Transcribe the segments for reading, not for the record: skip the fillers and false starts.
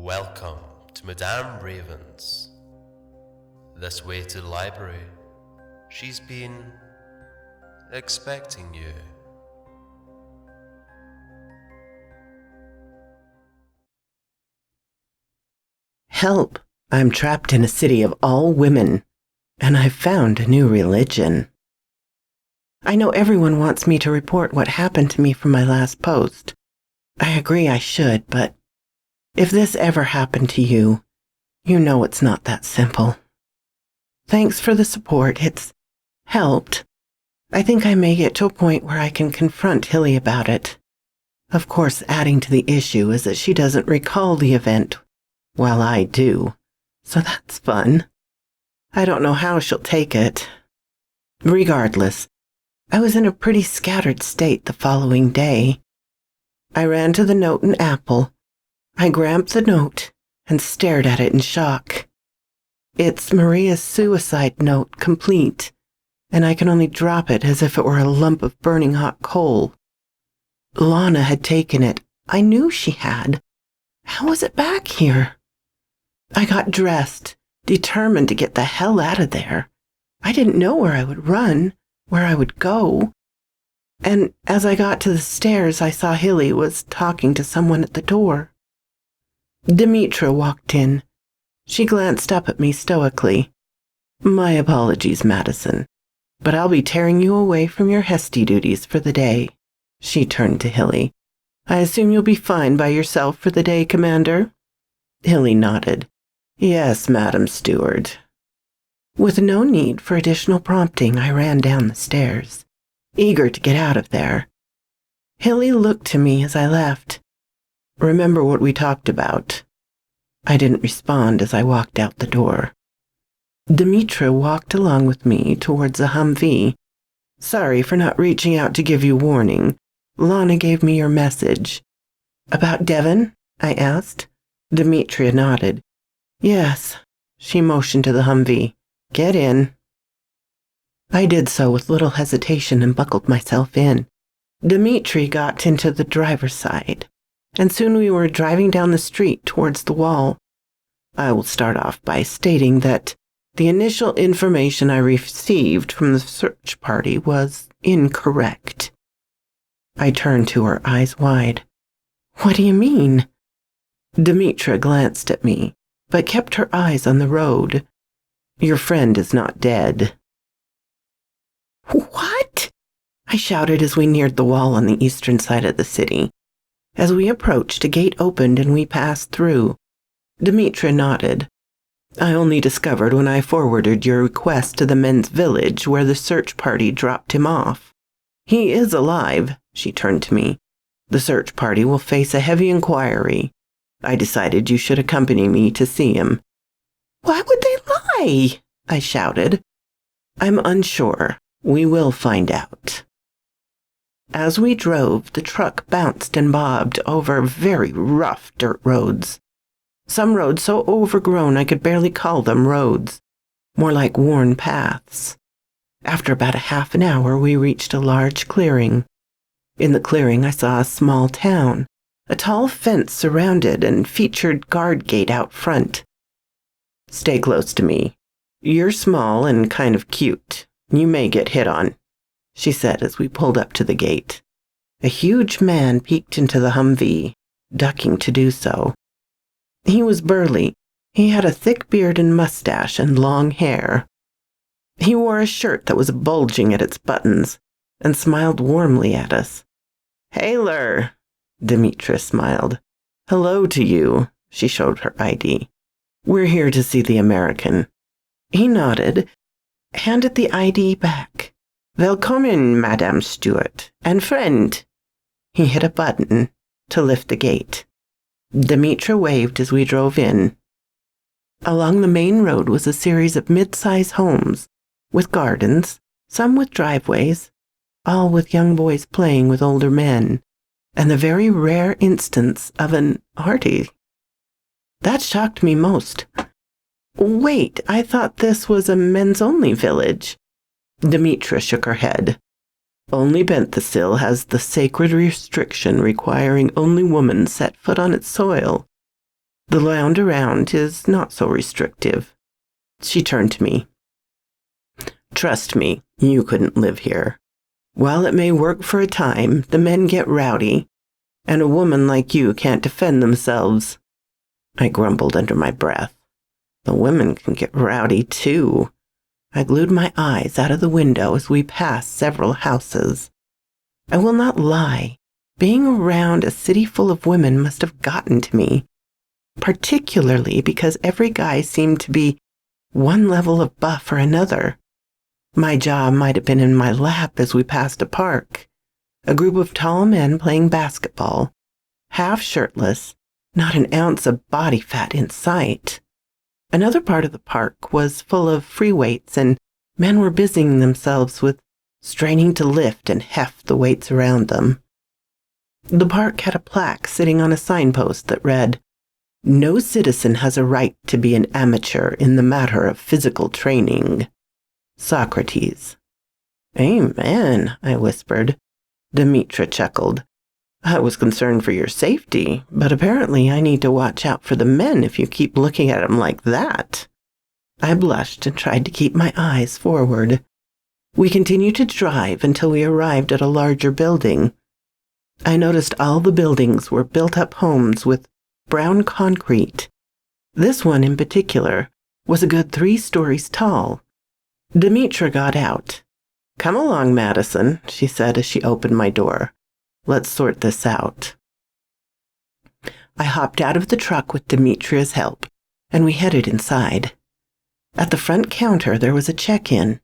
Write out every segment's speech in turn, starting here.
Welcome to Madame Raven's. This way to the library. She's been expecting you. Help! I'm trapped in a city of all women, and I've found a new religion. I know everyone wants me to report what happened to me from my last post. I agree I should, but if this ever happened to you, you know it's not that simple. Thanks for the support. It's helped. I think I may get to a point where I can confront Hilly about it. Of course, adding to the issue is that she doesn't recall the event, while I do. So that's fun. I don't know how she'll take it. Regardless, I was in a pretty scattered state the following day. I ran to the note and apple. I grabbed the note and stared at it in shock. It's Maria's suicide note, complete, and I can only drop it as if it were a lump of burning hot coal. Lana had taken it. I knew she had. How was it back here? I got dressed, determined to get the hell out of there. I didn't know where I would run, where I would go. And as I got to the stairs, I saw Hilly was talking to someone at the door. Demetra walked in. She glanced up at me stoically. My apologies, Madison, but I'll be tearing you away from your Hesty duties for the day. She turned to Hilly. I assume you'll be fine by yourself for the day, Commander? Hilly nodded. Yes, Madam Steward. With no need for additional prompting, I ran down the stairs, eager to get out of there. Hilly looked to me as I left. Remember what we talked about? I didn't respond as I walked out the door. Demetra walked along with me towards the Humvee. Sorry for not reaching out to give you warning. Lana gave me your message. About Devon? I asked. Demetria nodded. Yes. She motioned to the Humvee. Get in. I did so with little hesitation and buckled myself in. Demetri got into the driver's side, and soon we were driving down the street towards the wall. I will start off by stating that the initial information I received from the search party was incorrect. I turned to her, eyes wide. What do you mean? Demetra glanced at me, but kept her eyes on the road. Your friend is not dead. What? I shouted as we neared the wall on the eastern side of the city. As we approached, a gate opened and we passed through. Demetra nodded. I only discovered when I forwarded your request to the men's village where the search party dropped him off. He is alive, she turned to me. The search party will face a heavy inquiry. I decided you should accompany me to see him. Why would they lie? I shouted. I'm unsure. We will find out. As we drove, the truck bounced and bobbed over very rough dirt roads. Some roads so overgrown I could barely call them roads, more like worn paths. After about a half an hour, we reached a large clearing. In the clearing, I saw a small town. A tall fence surrounded and featured guard gate out front. Stay close to me. You're small and kind of cute. You may get hit on, she said as we pulled up to the gate. A huge man peeked into the Humvee, ducking to do so. He was burly. He had a thick beard and mustache and long hair. He wore a shirt that was bulging at its buttons and smiled warmly at us. Haylor, Demetra smiled. Hello to you, she showed her ID. We're here to see the American. He nodded, handed the ID back. Welcome, Madame Stewart, and friend. He hit a button to lift the gate. Demetra waved as we drove in. Along the main road was a series of mid-size homes, with gardens, some with driveways, all with young boys playing with older men, and the very rare instance of an arty. That shocked me most. Wait, I thought this was a men's-only village. Demetra shook her head. Only Benthesil has the sacred restriction requiring only women set foot on its soil. The lounge around is not so restrictive. She turned to me. Trust me, you couldn't live here. While it may work for a time, the men get rowdy, and a woman like you can't defend themselves. I grumbled under my breath. The women can get rowdy too. I glued my eyes out of the window as we passed several houses. I will not lie. Being around a city full of women must have gotten to me, particularly because every guy seemed to be one level of buff or another. My jaw might have been in my lap as we passed a park. A group of tall men playing basketball, half shirtless, not an ounce of body fat in sight. Another part of the park was full of free weights, and men were busying themselves with straining to lift and heft the weights around them. The park had a plaque sitting on a signpost that read, "No citizen has a right to be an amateur in the matter of physical training. Socrates." "Amen," I whispered. Demetra chuckled. "I was concerned for your safety, but apparently I need to watch out for the men if you keep looking at them like that." I blushed and tried to keep my eyes forward. We continued to drive until we arrived at a larger building. I noticed all the buildings were built-up homes with brown concrete. This one in particular was a good 3 stories tall. Demetra got out. "Come along, Madison," she said as she opened my door. "Let's sort this out." I hopped out of the truck with Demetria's help, and we headed inside. At the front counter there was a check-in.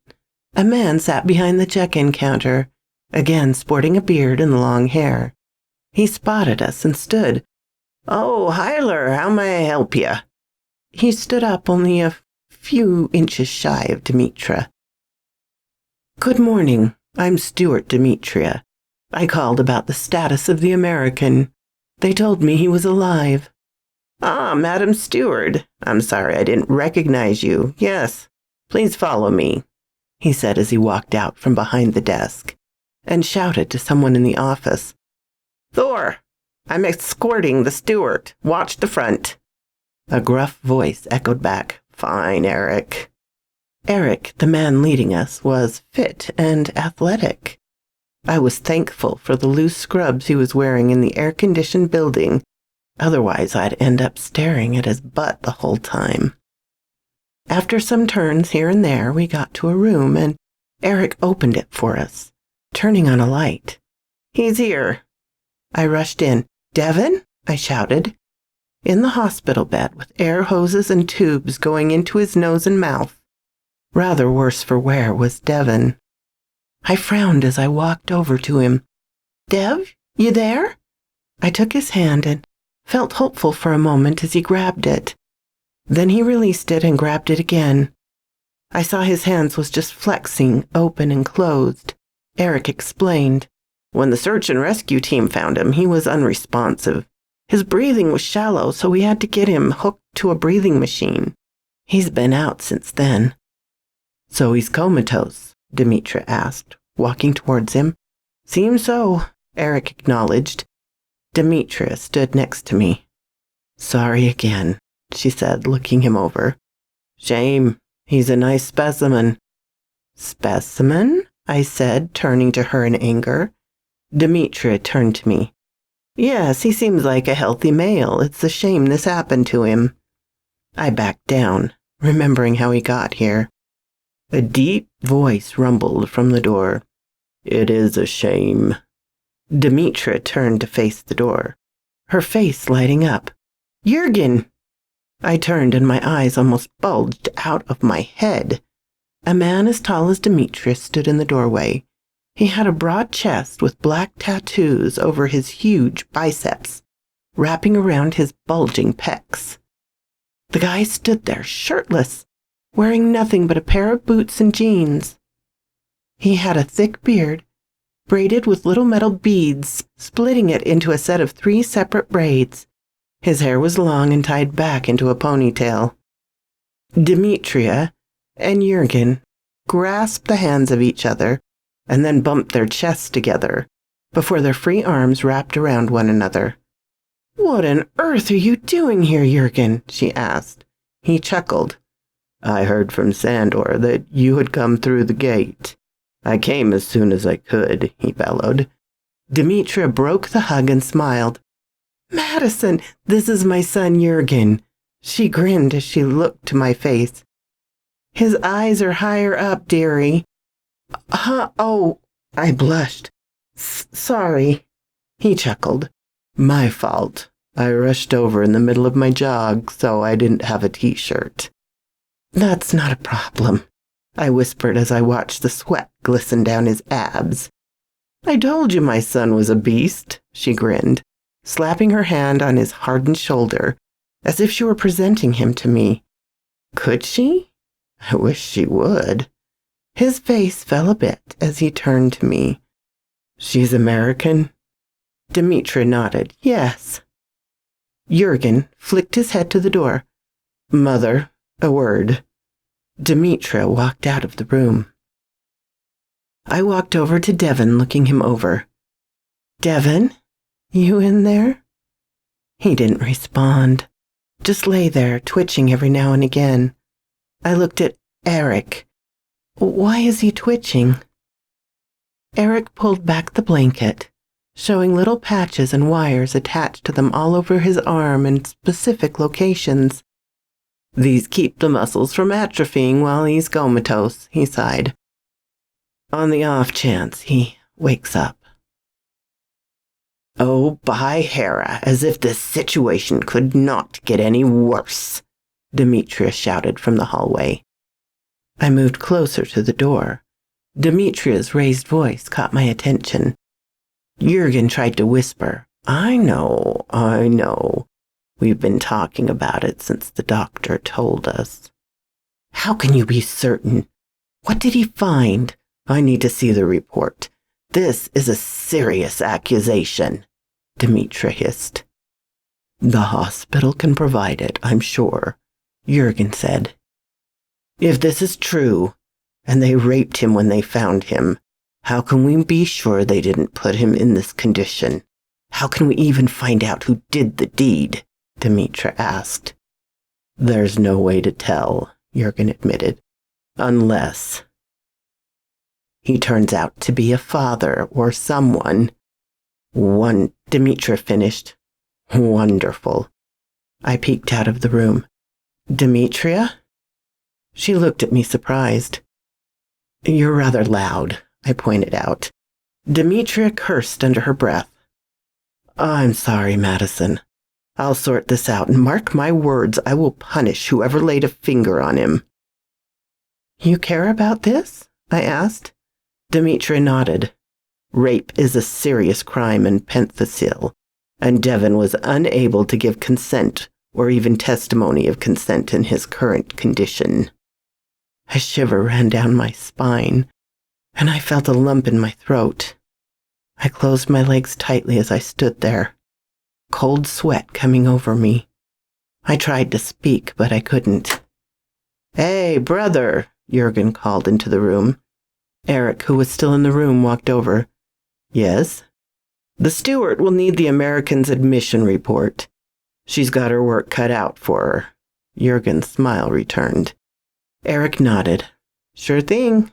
A man sat behind the check-in counter, again sporting a beard and long hair. He spotted us and stood. "Oh, Hyler, how may I help you?" He stood up only a few inches shy of Demetra. "Good morning. I'm Stuart Demetria. I called about the status of the American. They told me he was alive." "Ah, Madam Stewart. I'm sorry I didn't recognize you. Yes, please follow me," he said as he walked out from behind the desk, and shouted to someone in the office. "Thor, I'm escorting the Stewart. Watch the front." A gruff voice echoed back, "Fine, Eric." Eric, the man leading us, was fit and athletic. I was thankful for the loose scrubs he was wearing in the air-conditioned building. Otherwise, I'd end up staring at his butt the whole time. After some turns here and there, we got to a room, and Eric opened it for us, turning on a light. "He's here." I rushed in. "Devin?" I shouted. In the hospital bed, with air hoses and tubes going into his nose and mouth. Rather worse for wear was Devin. I frowned as I walked over to him. "Dev, you there?" I took his hand and felt hopeful for a moment as he grabbed it. Then he released it and grabbed it again. I saw his hands was just flexing, open and closed. Eric explained. "When the search and rescue team found him, he was unresponsive. His breathing was shallow, so we had to get him hooked to a breathing machine. He's been out since then." "So he's comatose?" Demetra asked, walking towards him. "Seems so," Eric acknowledged. Demetra stood next to me. "Sorry again," she said, looking him over. "Shame. He's a nice specimen." "Specimen?" I said, turning to her in anger. Demetra turned to me. "Yes, he seems like a healthy male. It's a shame this happened to him." I backed down, remembering how he got here. A deep voice rumbled from the door. "It is a shame." Demetra turned to face the door, her face lighting up. "Jürgen!" I turned and my eyes almost bulged out of my head. A man as tall as Demetra stood in the doorway. He had a broad chest with black tattoos over his huge biceps, wrapping around his bulging pecs. The guy stood there shirtless, wearing nothing but a pair of boots and jeans. He had a thick beard, braided with little metal beads, splitting it into a set of 3 separate braids. His hair was long and tied back into a ponytail. Demetria and Jürgen grasped the hands of each other and then bumped their chests together before their free arms wrapped around one another. What on earth are you doing here, Jurgen? She asked. He chuckled. I heard from Sandor that you had come through the gate. I came as soon as I could, he bellowed. Demetra broke the hug and smiled. Madison, this is my son Jurgen. She grinned as she looked to my face. His eyes are higher up, dearie. Oh, I blushed. Sorry. He chuckled. My fault. I rushed over in the middle of my jog, so I didn't have a t-shirt. That's not a problem, I whispered as I watched the sweat glisten down his abs. I told you my son was a beast, she grinned, slapping her hand on his hardened shoulder, as if she were presenting him to me. Could she? I wish she would. His face fell a bit as he turned to me. She's American? Demetra nodded. Yes. Jurgen flicked his head to the door. Mother, a word. Demetra walked out of the room. I walked over to Devon, looking him over. Devon, you in there? He didn't respond, just lay there, twitching every now and again. I looked at Eric. Why is he twitching? Eric pulled back the blanket, showing little patches and wires attached to them all over his arm in specific locations. These keep the muscles from atrophying while he's comatose, he sighed. On the off chance he wakes up. Oh, by Hera, as if this situation could not get any worse, Demetria shouted from the hallway. I moved closer to the door. Demetria's raised voice caught my attention. Jurgen tried to whisper, I know. We've been talking about it since the doctor told us. How can you be certain? What did he find? I need to see the report. This is a serious accusation, Demetra hissed. The hospital can provide it, I'm sure, Jurgen said. If this is true, and they raped him when they found him, how can we be sure they didn't put him in this condition? How can we even find out who did the deed? Demetra asked. There's no way to tell, Jurgen admitted, unless he turns out to be a father or someone. Demetra finished. Wonderful. I peeked out of the room. Demetria? She looked at me surprised. You're rather loud, I pointed out. Demetria cursed under her breath. I'm sorry, Madison. I'll sort this out, and mark my words, I will punish whoever laid a finger on him. You care about this? I asked. Demetria nodded. Rape is a serious crime in Penthesil, and Devon was unable to give consent or even testimony of consent in his current condition. A shiver ran down my spine, and I felt a lump in my throat. I closed my legs tightly as I stood there, cold sweat coming over me. I tried to speak, but I couldn't. Hey, brother, Jurgen called into the room. Eric, who was still in the room, walked over. Yes? The steward will need the American's admission report. She's got her work cut out for her. Jurgen's smile returned. Eric nodded. Sure thing.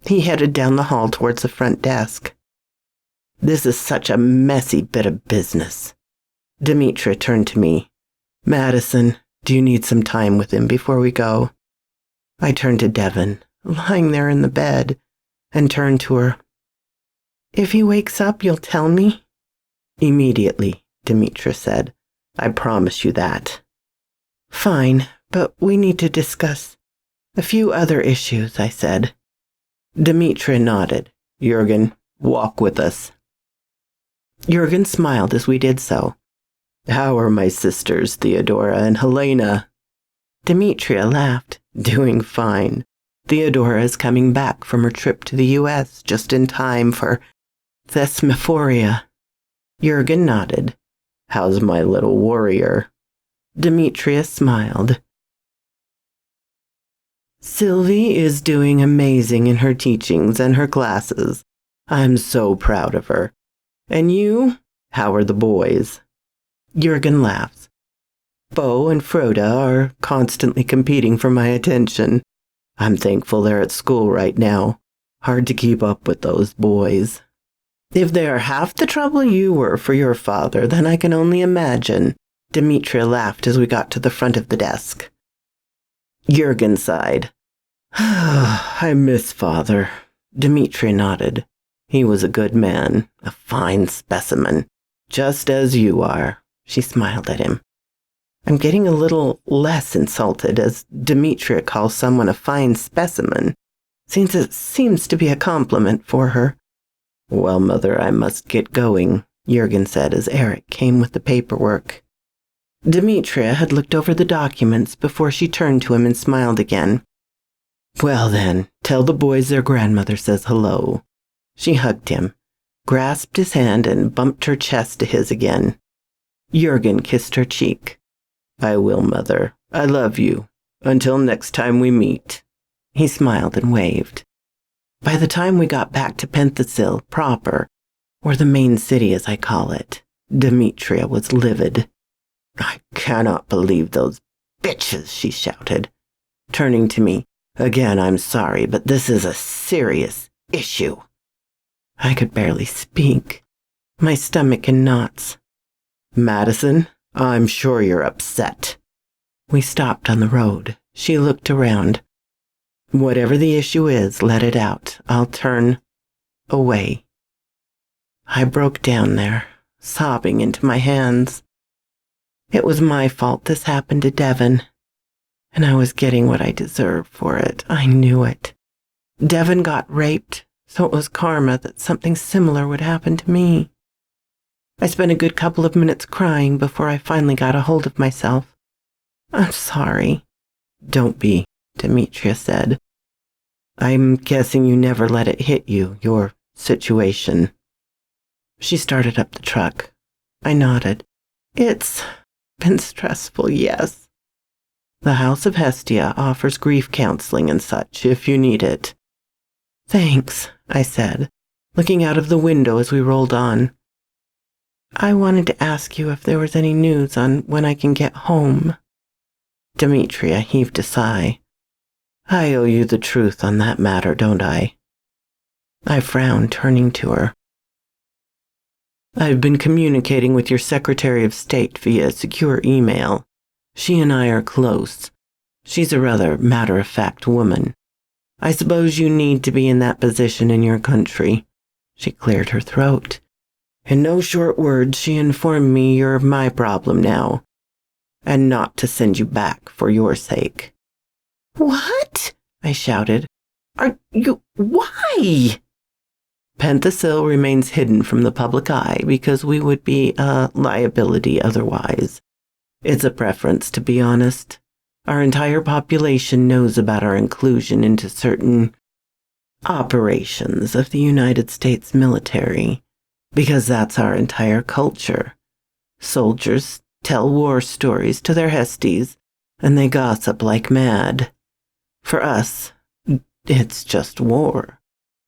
He headed down the hall towards the front desk. This is such a messy bit of business. Demetra turned to me. Madison, do you need some time with him before we go? I turned to Devon, lying there in the bed, and turned to her. If he wakes up, you'll tell me? Immediately, Demetra said. I promise you that. Fine, but we need to discuss a few other issues, I said. Demetra nodded. Jurgen, walk with us. Jurgen smiled as we did so. How are my sisters, Theodora and Helena? Demetria laughed. Doing fine. Theodora is coming back from her trip to the U.S. just in time for Thesmophoria. Jurgen nodded. How's my little warrior? Demetria smiled. Sylvie is doing amazing in her teachings and her classes. I'm so proud of her. And you? How are the boys? Jurgen laughs. Bo and Froda are constantly competing for my attention. I'm thankful they're at school right now. Hard to keep up with those boys. If they are half the trouble you were for your father, then I can only imagine. Demetria laughed as we got to the front of the desk. Jurgen sighed. I miss father. Demetria nodded. He was a good man, a fine specimen, just as you are. She smiled at him. I'm getting a little less insulted as Demetria calls someone a fine specimen, since it seems to be a compliment for her. Well, Mother, I must get going, Jurgen said as Eric came with the paperwork. Demetria had looked over the documents before she turned to him and smiled again. Well then, tell the boys their grandmother says hello. She hugged him, grasped his hand, and bumped her chest to his again. Jurgen kissed her cheek. I will, Mother. I love you. Until next time we meet. He smiled and waved. By the time we got back to Penthesil proper, or the main city as I call it, Demetria was livid. I cannot believe those bitches, she shouted. Turning to me, again, I'm sorry, but this is a serious issue. I could barely speak, my stomach in knots. Madison, I'm sure you're upset. We stopped on the road. She looked around. Whatever the issue is, let it out. I'll turn away. I broke down there, sobbing into my hands. It was my fault this happened to Devon, and I was getting what I deserved for it. I knew it. Devon got raped, so it was karma that something similar would happen to me. I spent a good couple of minutes crying before I finally got a hold of myself. I'm sorry. Don't be, Demetria said. I'm guessing you never let it hit you, your situation. She started up the truck. I nodded. It's been stressful, yes. The House of Hestia offers grief counseling and such if you need it. Thanks, I said, looking out of the window as we rolled on. I wanted to ask you if there was any news on when I can get home. Demetria heaved a sigh. I owe you the truth on that matter, don't I? I frowned, turning to her. I've been communicating with your Secretary of State via secure email. She and I are close. She's a rather matter-of-fact woman. I suppose you need to be in that position in your country. She cleared her throat. In no short words, she informed me you're my problem now, and not to send you back for your sake. What? I shouted. Are you... Why? Penthesil remains hidden from the public eye because we would be a liability otherwise. It's a preference, to be honest. Our entire population knows about our inclusion into certain operations of the United States military, because that's our entire culture. Soldiers tell war stories to their Hesties, and they gossip like mad. For us, it's just war.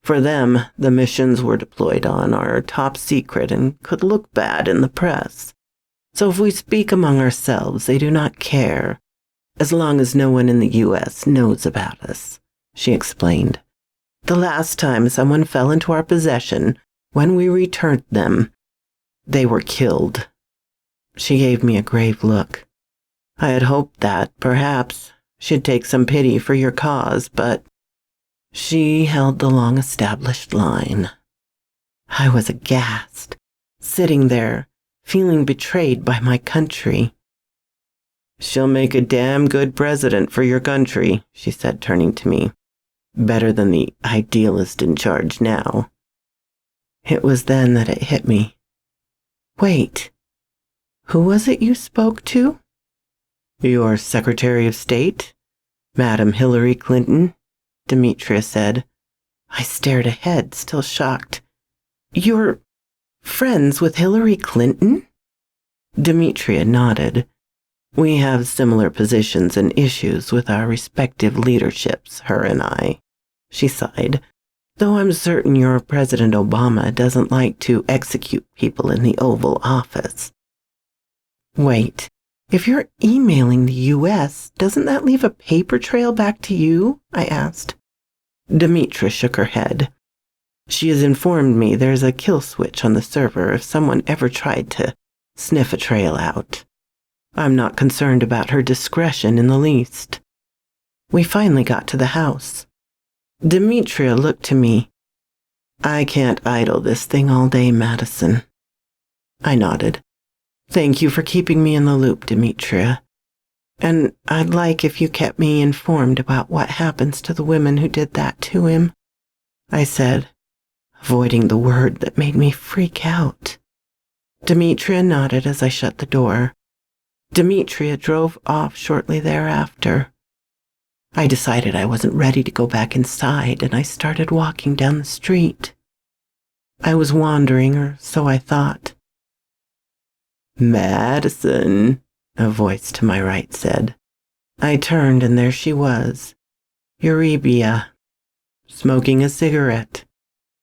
For them, the missions we're deployed on are top secret and could look bad in the press. So if we speak among ourselves, they do not care, as long as no one in the U.S. knows about us, she explained. The last time someone fell into our possession, when we returned them, they were killed. She gave me a grave look. I had hoped that, perhaps, she'd take some pity for your cause, but she held the long-established line. I was aghast, sitting there, feeling betrayed by my country. She'll make a damn good president for your country, she said, turning to me. Better than the idealist in charge now. It was then that it hit me. Wait, who was it you spoke to? Your Secretary of State, Madam Hillary Clinton, Demetria said. I stared ahead, still shocked. You're friends with Hillary Clinton? Demetria nodded. We have similar positions and issues with our respective leaderships, her and I. She sighed. Though I'm certain your President Obama doesn't like to execute people in the Oval Office. Wait, if you're emailing the US, doesn't that leave a paper trail back to you? I asked. Demetra shook her head. She has informed me there's a kill switch on the server if someone ever tried to sniff a trail out. I'm not concerned about her discretion in the least. We finally got to the house. Demetria looked to me. I can't idle this thing all day, Madison. I nodded. Thank you for keeping me in the loop, Demetria. And I'd like if you kept me informed about what happens to the women who did that to him, I said, avoiding the word that made me freak out. Demetria nodded as I shut the door. Demetria drove off shortly thereafter. I decided I wasn't ready to go back inside, and I started walking down the street. I was wandering, or so I thought. Madison, a voice to my right said. I turned, and there she was, Eurybia, smoking a cigarette.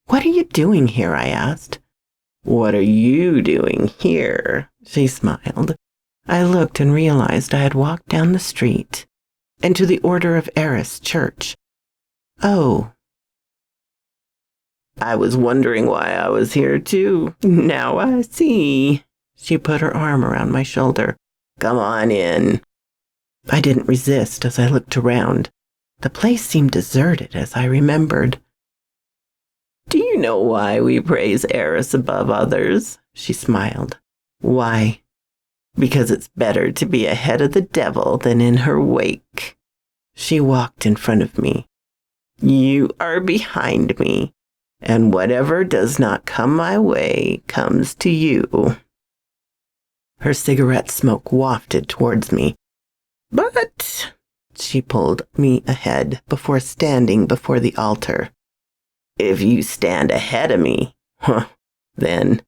What are you doing here? I asked. What are you doing here? She smiled. I looked and realized I had walked down the street and to the Order of Eris Church. Oh. I was wondering why I was here too. Now I see. She put her arm around my shoulder. Come on in. I didn't resist as I looked around. The place seemed deserted as I remembered. Do you know why we praise Eris above others? She smiled. Why? Because it's better to be ahead of the devil than in her wake. She walked in front of me. You are behind me, and whatever does not come my way comes to you. Her cigarette smoke wafted towards me. But she pulled me ahead before standing before the altar. If you stand ahead of me, then,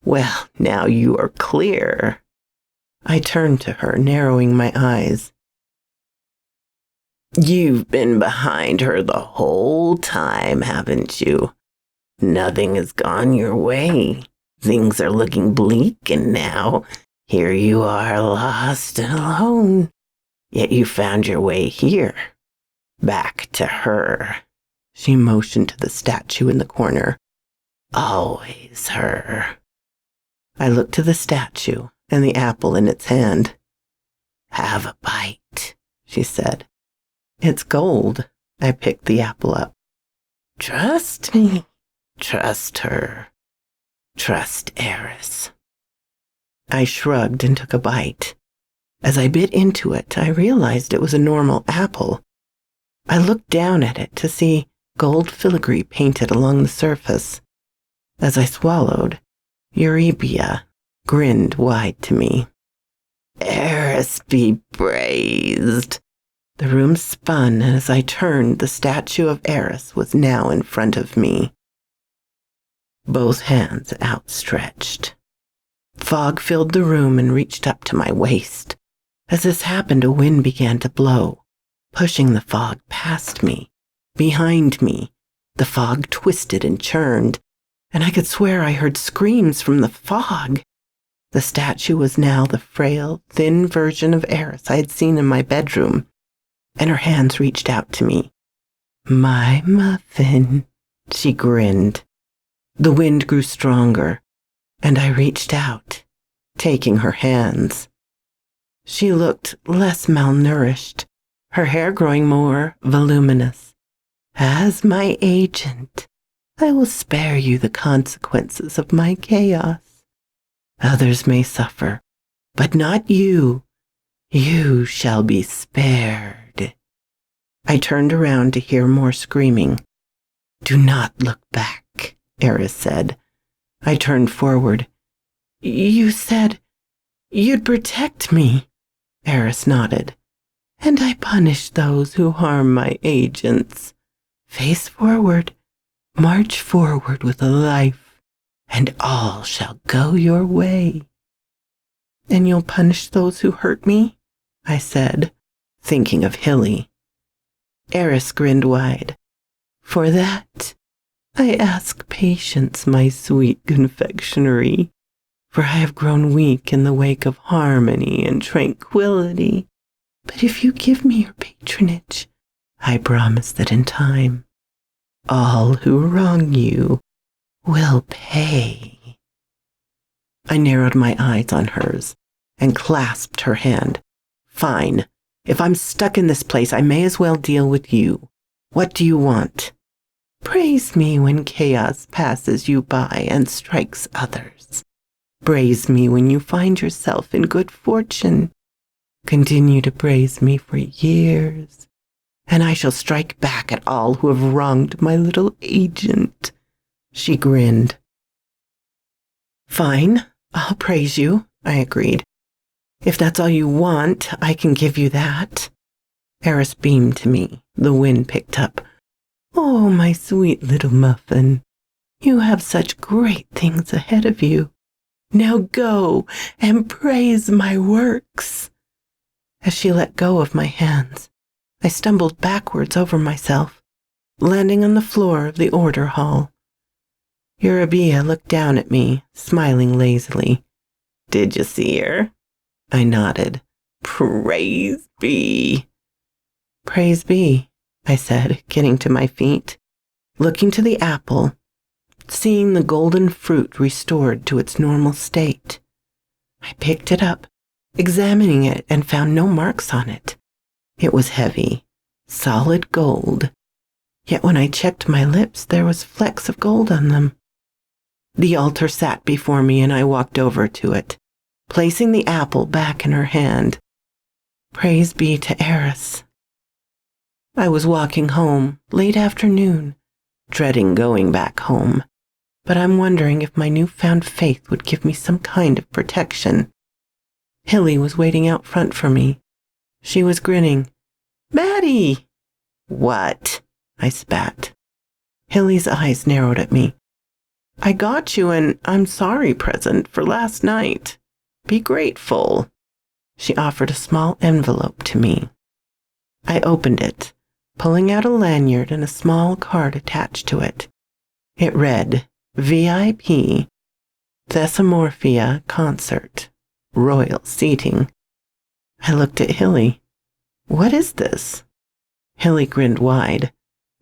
well, now you are clear. I turned to her, narrowing my eyes. You've been behind her the whole time, haven't you? Nothing has gone your way. Things are looking bleak, and now here you are, lost and alone. Yet you found your way here, back to her. She motioned to the statue in the corner. Always her. I looked to the statue and the apple in its hand. Have a bite, she said. It's gold. I picked the apple up. Trust me. Trust her. Trust Eris. I shrugged and took a bite. As I bit into it, I realized it was a normal apple. I looked down at it to see gold filigree painted along the surface. As I swallowed, Eurybia grinned wide to me. Eris be praised. The room spun, and as I turned, the statue of Eris was now in front of me, both hands outstretched. Fog filled the room and reached up to my waist. As this happened, a wind began to blow, pushing the fog past me. Behind me, the fog twisted and churned, and I could swear I heard screams from the fog. The statue was now the frail, thin version of Eris I had seen in my bedroom, and her hands reached out to me. My muffin, she grinned. The wind grew stronger, and I reached out, taking her hands. She looked less malnourished, her hair growing more voluminous. As my agent, I will spare you the consequences of my chaos. Others may suffer, but not you. You shall be spared. I turned around to hear more screaming. Do not look back, Eris said. I turned forward. You said you'd protect me. Eris nodded. And I punish those who harm my agents. Face forward, march forward with a life, and all shall go your way. And you'll punish those who hurt me? I said, thinking of Hilly. Eris grinned wide. For that, I ask patience, my sweet confectionery. for I have grown weak in the wake of harmony and tranquility. But if you give me your patronage, I promise that in time, all who wrong you will pay." I narrowed my eyes on hers and clasped her hand. "Fine. If I'm stuck in this place, I may as well deal with you. What do you want?" "Praise me when chaos passes you by and strikes others. Praise me when you find yourself in good fortune. Continue to praise me for years, and I shall strike back at all who have wronged my little agent." She grinned. "Fine, I'll praise you," I agreed. "If that's all you want, I can give you that." Eris beamed to me. The wind picked up. "Oh, my sweet little muffin, you have such great things ahead of you. Now go and praise my works." As she let go of my hands, I stumbled backwards over myself, landing on the floor of the order hall. Eurybia looked down at me, smiling lazily. "Did you see her?" I nodded. "Praise be." "Praise be," I said, getting to my feet, looking to the apple, seeing the golden fruit restored to its normal state. I picked it up, examining it, and found no marks on it. It was heavy, solid gold, yet when I checked my lips, there was flecks of gold on them. The altar sat before me, and I walked over to it, placing the apple back in her hand. Praise be to Eris. I was walking home, late afternoon, dreading going back home, but I'm wondering if my newfound faith would give me some kind of protection. Hilly was waiting out front for me. She was grinning. "Maddie!" "What?" I spat. Hilly's eyes narrowed at me. "I got you an I'm sorry present for last night. Be grateful." She offered a small envelope to me. I opened it, pulling out a lanyard and a small card attached to it. It read, VIP, Thesomorphia Concert, Royal Seating. I looked at Hilly. "What is this?" Hilly grinned wide.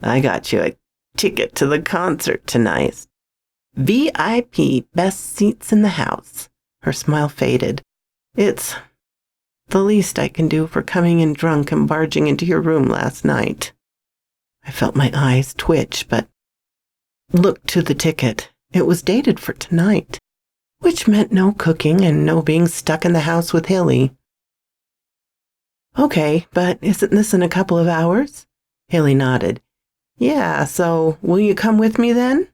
"I got you a ticket to the concert tonight. VIP, best seats in the house." Her smile faded. "It's the least I can do for coming in drunk and barging into your room last night." I felt my eyes twitch, but looked to the ticket. It was dated for tonight, which meant no cooking and no being stuck in the house with Hilly. "Okay, but isn't this in a couple of hours?" Hilly nodded. "Yeah, so will you come with me then?"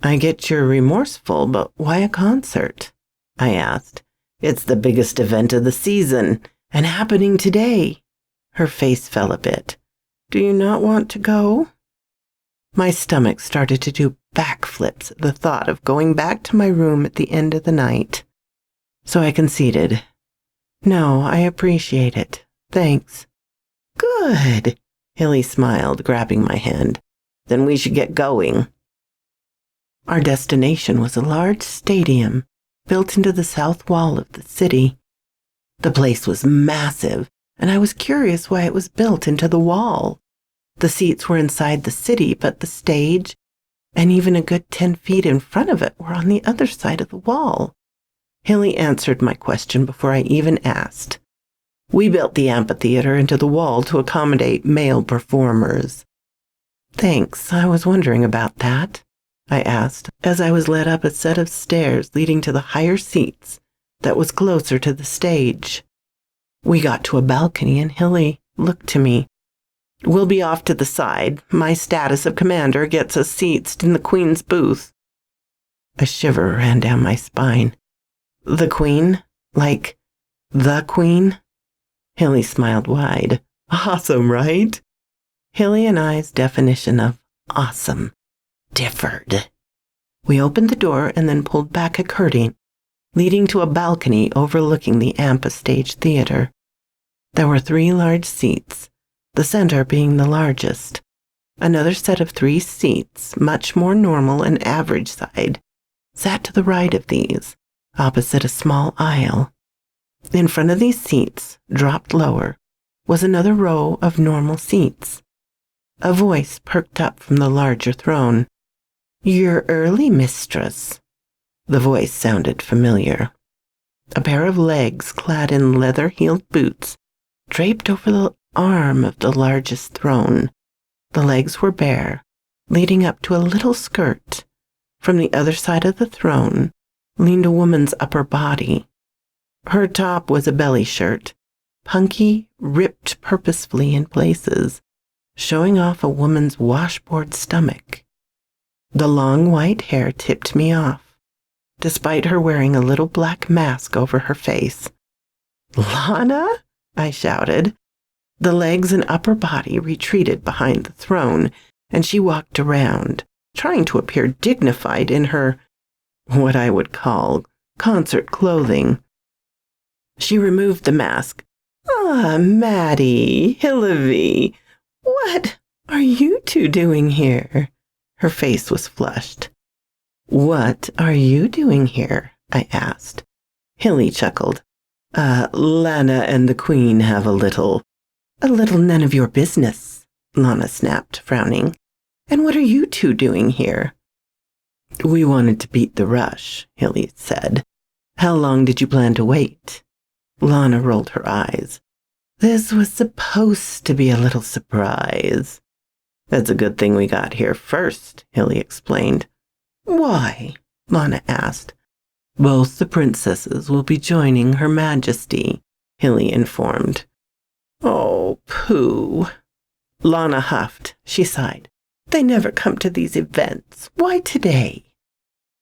"I get you're remorseful, but why a concert?" I asked. "It's the biggest event of the season, and happening today." Her face fell a bit. "Do you not want to go?" My stomach started to do backflips at the thought of going back to my room at the end of the night. So I conceded. "No, I appreciate it. Thanks." "Good," Hilly smiled, grabbing my hand. "Then we should get going." Our destination was a large stadium built into the south wall of the city. The place was massive, and I was curious why it was built into the wall. The seats were inside the city, but the stage, and even a good 10 feet in front of it, were on the other side of the wall. Hilly answered my question before I even asked. "We built the amphitheater into the wall to accommodate male performers." "Thanks, I was wondering about that," I asked, as I was led up a set of stairs leading to the higher seats that was closer to the stage. We got to a balcony and Hilly looked to me. "We'll be off to the side. My status of commander gets us seats in the Queen's booth." A shiver ran down my spine. "The Queen? Like, the Queen?" Hilly smiled wide. "Awesome, right?" Hilly and I's definition of awesome differed. We opened the door and then pulled back a curtain, leading to a balcony overlooking the Amphistage Theater. There were 3 large seats, the center being the largest. Another set of 3 seats, much more normal and average side, sat to the right of these, opposite a small aisle. In front of these seats, dropped lower, was another row of normal seats. A voice perked up from the larger throne. "You're early, mistress." The voice sounded familiar. A pair of legs clad in leather-heeled boots draped over the arm of the largest throne. The legs were bare, leading up to a little skirt. From the other side of the throne leaned a woman's upper body. Her top was a belly shirt, punky, ripped purposefully in places, showing off a woman's washboard stomach. The long white hair tipped me off, despite her wearing a little black mask over her face. "Lana?" I shouted. The legs and upper body retreated behind the throne, and she walked around, trying to appear dignified in her, what I would call, concert clothing. She removed the mask. "Ah, Maddie, Hillary, what are you two doing here?" Her face was flushed. "What are you doing here?" I asked. Hilly chuckled. Lana and the Queen have a little none of your business," Lana snapped, frowning. "And what are you two doing here?" "We wanted to beat the rush," Hilly said. "How long did you plan to wait?" Lana rolled her eyes. "This was supposed to be a little surprise." "That's a good thing we got here first," Hilly explained. "Why?" Lana asked. "Both the princesses will be joining Her Majesty," Hilly informed. "Oh, pooh." Lana huffed. She sighed. "They never come to these events. Why today?"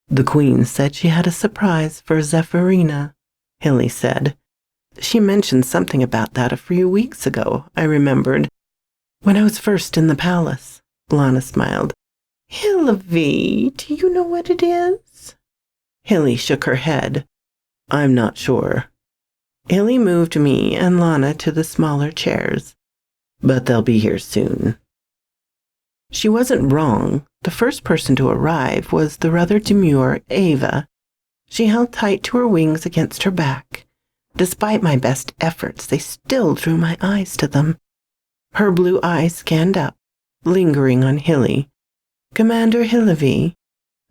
"The Queen said she had a surprise for Zephyrina," Hilly said. "She mentioned something about that a few weeks ago," I remembered. "When I was first in the palace." Lana smiled. "Hilary, do you know what it is?" Hilly shook her head. "I'm not sure." Hilly moved me and Lana to the smaller chairs. "But they'll be here soon." She wasn't wrong. The first person to arrive was the rather demure Ava. She held tight to her wings against her back. Despite my best efforts, they still drew my eyes to them. Her blue eyes scanned up, lingering on Hilly. "Commander Hillary,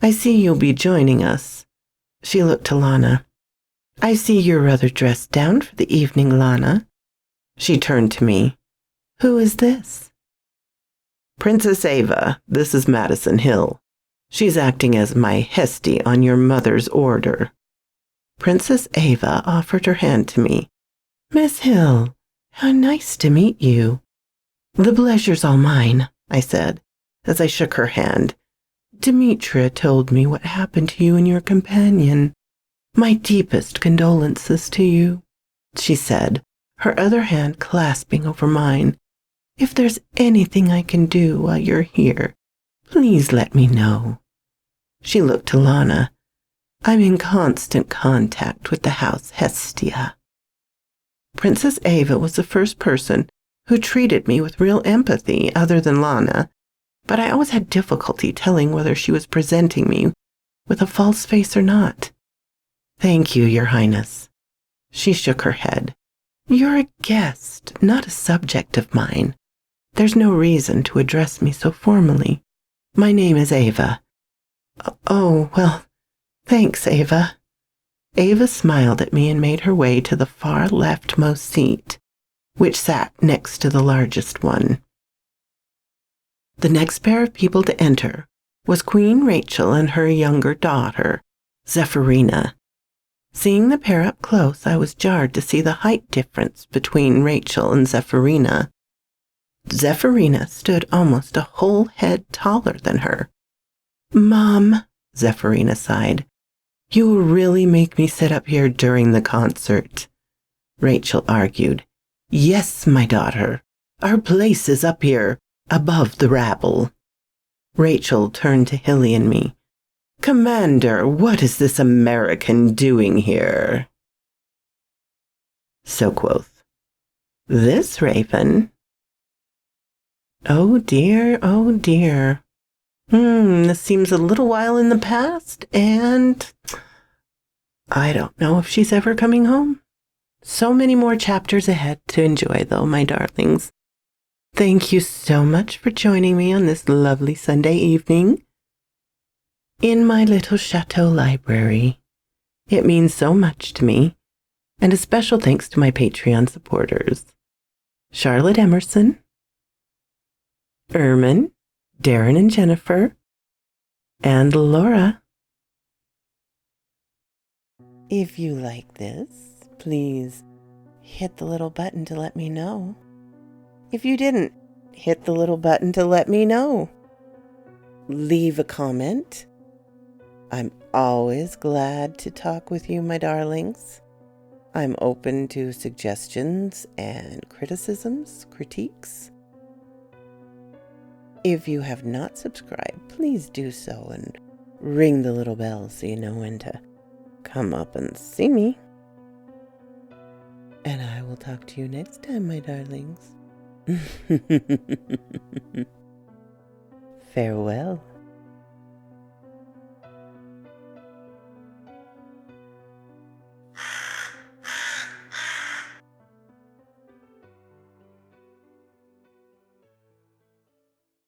I see you'll be joining us." She looked to Lana. "I see you're rather dressed down for the evening, Lana." She turned to me. "Who is this?" "Princess Ava, this is Madison Hill. She's acting as my Hestie on your mother's order." Princess Ava offered her hand to me. "Miss Hill, how nice to meet you." "The pleasure's all mine," I said, as I shook her hand. "Demetria told me what happened to you and your companion. My deepest condolences to you," she said, her other hand clasping over mine. "If there's anything I can do while you're here, please let me know." She looked to Lana. "I'm in constant contact with the House Hestia." Princess Ava was the first person who treated me with real empathy other than Lana, but I always had difficulty telling whether she was presenting me with a false face or not. "Thank you, Your Highness." She shook her head. "You're a guest, not a subject of mine. There's no reason to address me so formally. My name is Ava." "Oh, well, thanks, Ava." Ava smiled at me and made her way to the far leftmost seat, which sat next to the largest one. The next pair of people to enter was Queen Rachel and her younger daughter, Zephyrina. Seeing the pair up close, I was jarred to see the height difference between Rachel and Zephyrina. Zephyrina stood almost a whole head taller than her. "Mom," Zephyrina sighed, "you will really make me sit up here during the concert." Rachel argued, "Yes, my daughter. Our place is up here, above the rabble." Rachel turned to Hilly and me. "Commander, what is this American doing here?" So quoth this raven. Oh dear, oh dear. This seems a little while in the past, and I don't know if she's ever coming home. So many more chapters ahead to enjoy, though, my darlings. Thank you so much for joining me on this lovely Sunday evening in my little chateau library. It means so much to me, and a special thanks to my Patreon supporters, Charlotte Emerson, Ermin, Darren and Jennifer, and Laura. If you like this, please hit the little button to let me know. If you didn't, hit the little button to let me know. Leave a comment. I'm always glad to talk with you, my darlings. I'm open to suggestions and criticisms, critiques. If you have not subscribed, please do so and ring the little bell so you know when to come up and see me. And I will talk to you next time, my darlings. Farewell.